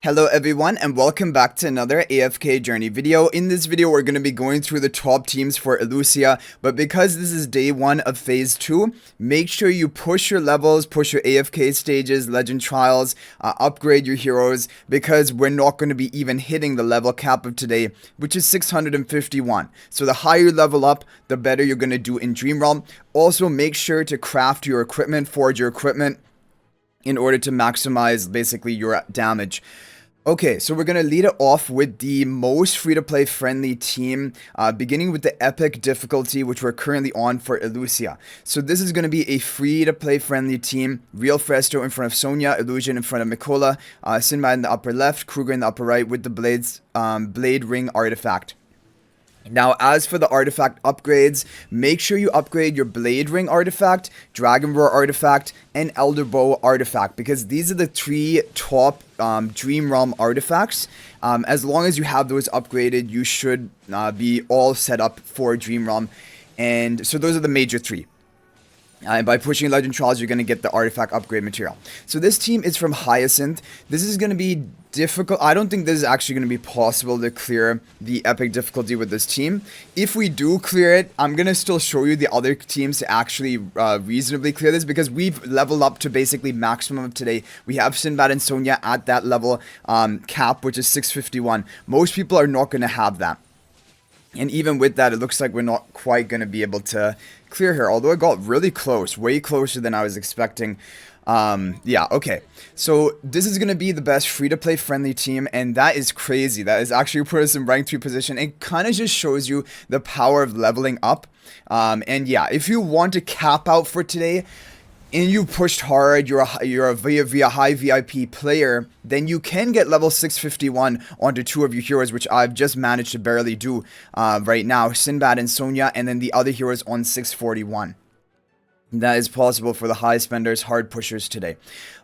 Hello everyone and welcome back to another AFK journey video. In this video we're going to be going through the top teams for Illucia, but because this is day 1 of phase 2, make sure you push your levels, push your AFK stages, legend trials, upgrade your heroes, because we're not going to be even hitting the level cap of today, which is 651. So the higher you level up, the better you're going to do in Dream Realm. Also make sure to craft your equipment, forge your equipment, in order to maximize basically your damage. Okay, so we're going to lead it off with the most free-to-play friendly team, beginning with the epic difficulty, which we're currently on for Illucia. So this is going to be a free-to-play friendly team. Real Festo in front of Sonya, Illusion in front of Mikola, Sinbad in the upper left, Kruger in the upper right with the Blade Ring artifact. Now, as for the artifact upgrades, make sure you upgrade your Blade Ring artifact, Dragon Roar artifact, and Elder Bow artifact, because these are the 3 top Dream Realm artifacts. As long as you have those upgraded, you should be all set up for Dream Realm. And so those are the major 3. By pushing Legend Trials, you're going to get the artifact upgrade material. So this team is from Hyacinth. This is going to be difficult. I don't think this is actually going to be possible to clear the epic difficulty with this team. If we do clear it, I'm going to still show you the other teams to actually reasonably clear this, because we've leveled up to basically maximum of today. We have Sinbad and Sonya at that level cap, which is 651. Most people are not going to have that. And even with that, it looks like we're not quite going to be able to clear her. Although it got really close, way closer than I was expecting. Yeah, okay. So this is going to be the best free-to-play friendly team, and that is crazy. That is actually put us in rank 3 position. It kind of just shows you the power of leveling up. And yeah, if you want to cap out for today, and you pushed hard, you're a via high VIP player, then you can get level 651 onto 2 of your heroes, which I've just managed to barely do right now, Sinbad and Sonya, and then the other heroes on 641. That is possible for the high spenders, hard pushers today.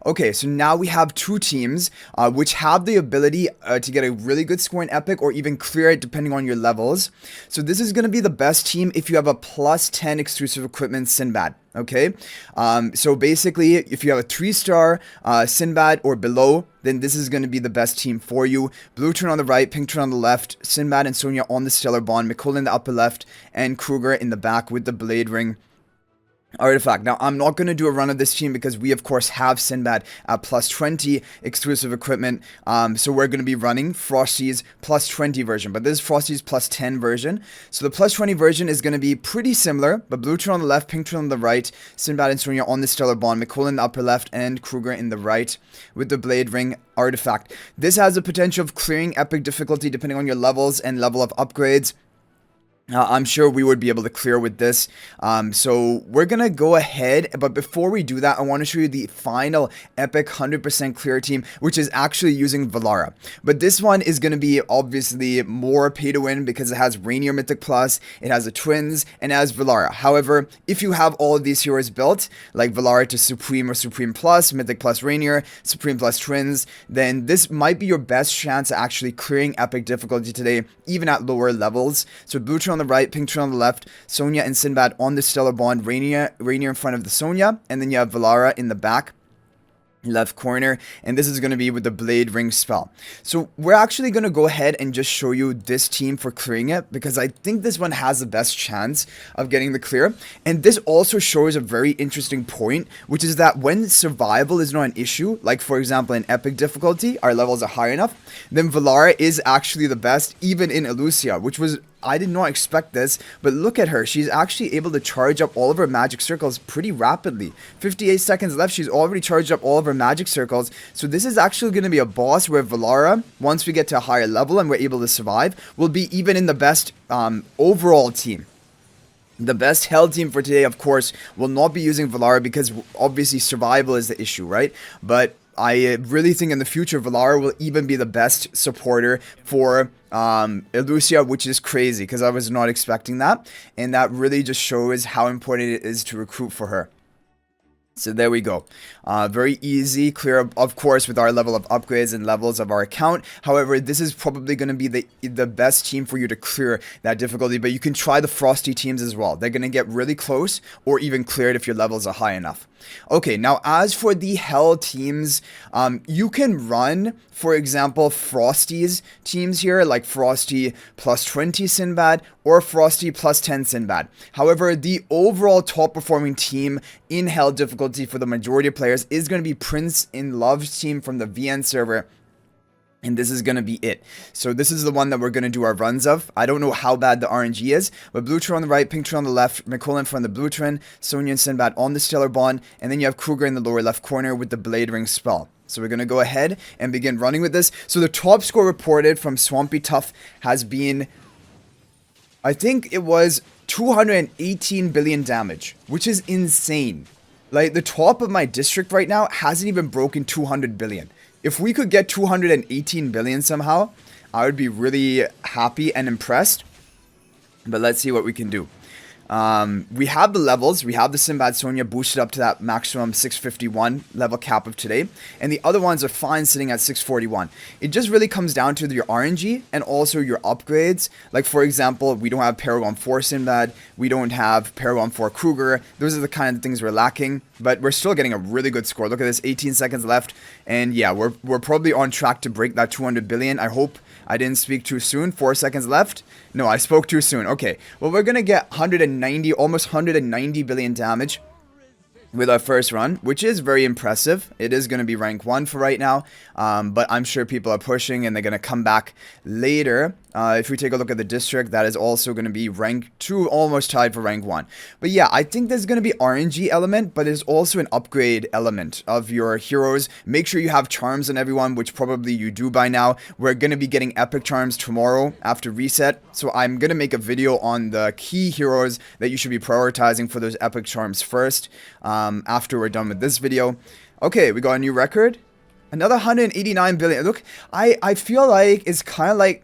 Okay, so now we have 2 teams which have the ability to get a really good score in Epic, or even clear it depending on your levels. So this is going to be the best team if you have a plus 10 exclusive equipment Sinbad. Okay, so basically if you have a 3-star Sinbad or below, then this is going to be the best team for you. Blue turn on the right, pink turn on the left, Sinbad and Sonya on the Stellar Bond, Mikola in the upper left, and Kruger in the back with the Blade Ring artifact. Now, I'm not going to do a run of this team because we, of course, have Sinbad at plus 20 exclusive equipment. So we're going to be running Frosty's plus 20 version, but this is Frosty's plus 10 version. So the plus 20 version is going to be pretty similar, but blue turn on the left, pink turn on the right, Sinbad and Sonya on the Stellar Bond, Mikola in the upper left, and Kruger in the right with the Blade Ring artifact. This has the potential of clearing epic difficulty depending on your levels and level of upgrades. I'm sure we would be able to clear with this. So we're going to go ahead. But before we do that, I want to show you the final epic 100% clear team, which is actually using Valara. But this one is going to be obviously more pay to win because it has Rainier Mythic Plus, it has the Twins, and it has Valara. However, if you have all of these heroes built, like Valara to Supreme or Supreme Plus, Mythic Plus Rainier, Supreme Plus Twins, then this might be your best chance at actually clearing epic difficulty today, even at lower levels. So blue turn on the right, pink turn on the left, Sonya and Sinbad on the Stellar Bond, Rainier in front of the Sonya, and then you have Valara in the back left corner, and this is going to be with the Blade Ring spell. So we're actually going to go ahead and just show you this team for clearing it, because I think this one has the best chance of getting the clear. And this also shows a very interesting point, which is that when survival is not an issue, like for example in epic difficulty, our levels are high enough, then Valara is actually the best, even in Illucia, which was, I did not expect this, but look at her. She's actually able to charge up all of her magic circles pretty rapidly. 58 seconds left, she's already charged up all of her magic circles. So this is actually going to be a boss where Valara, once we get to a higher level and we're able to survive, will be even in the best overall team. The best hell team for today, of course, will not be using Valara because obviously survival is the issue, right? But I really think in the future Valara will even be the best supporter for Illucia, which is crazy because I was not expecting that, and that really just shows how important it is to recruit for her. So there we go. Very easy, clear, of course, with our level of upgrades and levels of our account. However, this is probably going to be the best team for you to clear that difficulty, but you can try the Frosty teams as well. They're going to get really close or even cleared if your levels are high enough. Okay, now as for the hell teams, you can run, for example, Frosty's teams here, like Frosty plus 20 Sinbad or Frosty plus 10 Sinbad. However, the overall top performing team in hell difficulty for the majority of players is going to be Prince in Love's team from the VN server. And this is going to be it. So this is the one that we're going to do our runs of. I don't know how bad the RNG is, but Blue Tree on the right, Pink Tree on the left, McCullen from the Blue Tree, Sonya and Sinbad on the Stellar Bond, and then you have Kruger in the lower left corner with the Blade Ring spell. So we're going to go ahead and begin running with this. So the top score reported from Swampy Tough has been, I think it was 218 billion damage, which is insane. Like, the top of my district right now hasn't even broken 200 billion. If we could get 218 billion somehow, I would be really happy and impressed. But let's see what we can do. We have the levels. We have the Sinbad Sonya boosted up to that maximum 651 level cap of today. And the other ones are fine sitting at 641. It just really comes down to your RNG and also your upgrades. Like, for example, we don't have Paragon 4 Sinbad. We don't have Paragon 4 Kruger. Those are the kind of things we're lacking. But we're still getting a really good score. Look at this, 18 seconds left. And yeah, we're probably on track to break that 200 billion. I hope I didn't speak too soon. 4 seconds left. No, I spoke too soon. Okay. Well, we're going to get 190, almost 190 billion damage with our first run, which is very impressive. It is going to be rank 1 for right now, but I'm sure people are pushing and they're going to come back later. If we take a look at the district, that is also going to be rank 2, almost tied for rank 1. But yeah, I think there's going to be RNG element, but there's also an upgrade element of your heroes. Make sure you have charms on everyone, which probably you do by now. We're going to be getting epic charms tomorrow after reset, so I'm going to make a video on the key heroes that you should be prioritizing for those epic charms first, after we're done with this video. Okay, we got a new record. Another 189 billion. Look, I feel like it's kind of like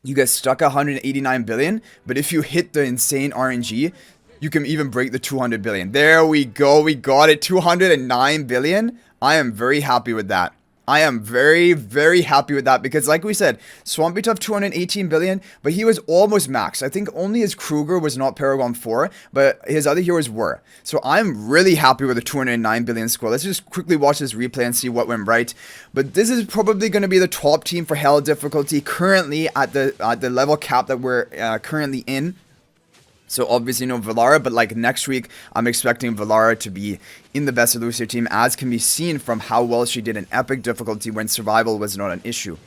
you get stuck at 189 billion, but if you hit the insane RNG, you can even break the 200 billion. There we go. We got it. 209 billion. I am very happy with that. I am very, very happy with that because, like we said, Swampy Tough 218 billion, but he was almost max. I think only his Kruger was not Paragon 4, but his other heroes were. So I'm really happy with the 209 billion score. Let's just quickly watch this replay and see what went right. But this is probably going to be the top team for hell difficulty currently at the level cap that we're currently in. So obviously no Valara, but like next week, I'm expecting Valara to be in the best Illucia team, as can be seen from how well she did in epic difficulty when survival was not an issue.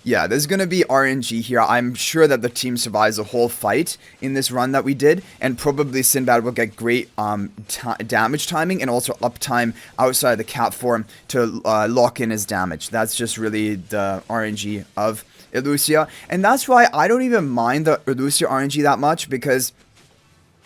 Yeah, there's going to be RNG here. I'm sure that the team survives the whole fight in this run that we did, and probably Sinbad will get great damage timing and also uptime outside the cap form to lock in his damage. That's just really the RNG of Illucia, and that's why I don't even mind the Illucia RNG that much, because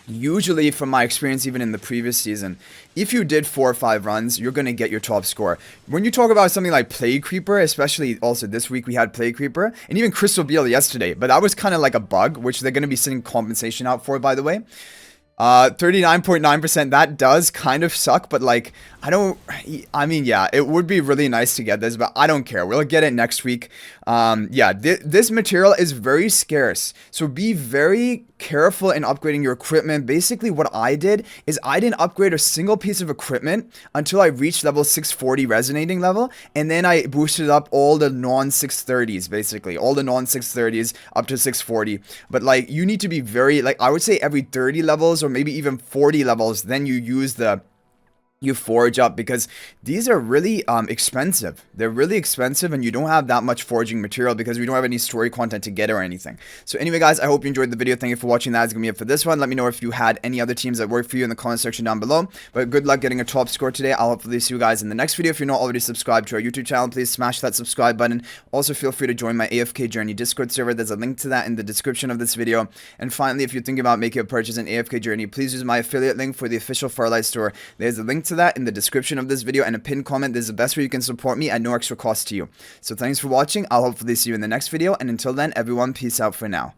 usually, from my experience, even in the previous season, if you did 4 or 5 runs, you're going to get your top score. When you talk about something like Plague Creeper, especially also this week we had Plague Creeper, and even Crystal Beal yesterday, but that was kind of like a bug, which they're going to be sending compensation out for, by the way. 39.9%, that does kind of suck, but like, I mean, yeah, it would be really nice to get this, but I don't care. We'll get it next week. Yeah, this material is very scarce, so be very careful in upgrading your equipment. Basically, what I did is I didn't upgrade a single piece of equipment until I reached level 640 resonating level, and then I boosted up all the non-630s, basically, all the non-630s up to 640. But like, you need to be very, like, I would say every 30 levels or maybe even 40 levels, then you use you forge up, because these are really expensive. They're really expensive, and you don't have that much forging material because we don't have any story content to get or anything. So anyway, guys, I hope you enjoyed the video. Thank you for watching. That's gonna be it for this one. Let me know if you had any other teams that work for you in the comment section down below. But good luck getting a top score today. I'll hopefully see you guys in the next video. If you're not already subscribed to our YouTube channel, please smash that subscribe button. Also, feel free to join my AFK Journey Discord server. There's a link to that in the description of this video. And finally, if you're thinking about making a purchase in AFK Journey, please use my affiliate link for the official Farlight store. There's a link to that in the description of this video and a pinned comment. This is the best way you can support me at no extra cost to you. So thanks for watching. I'll hopefully see you in the next video, and until then, everyone, peace out for now.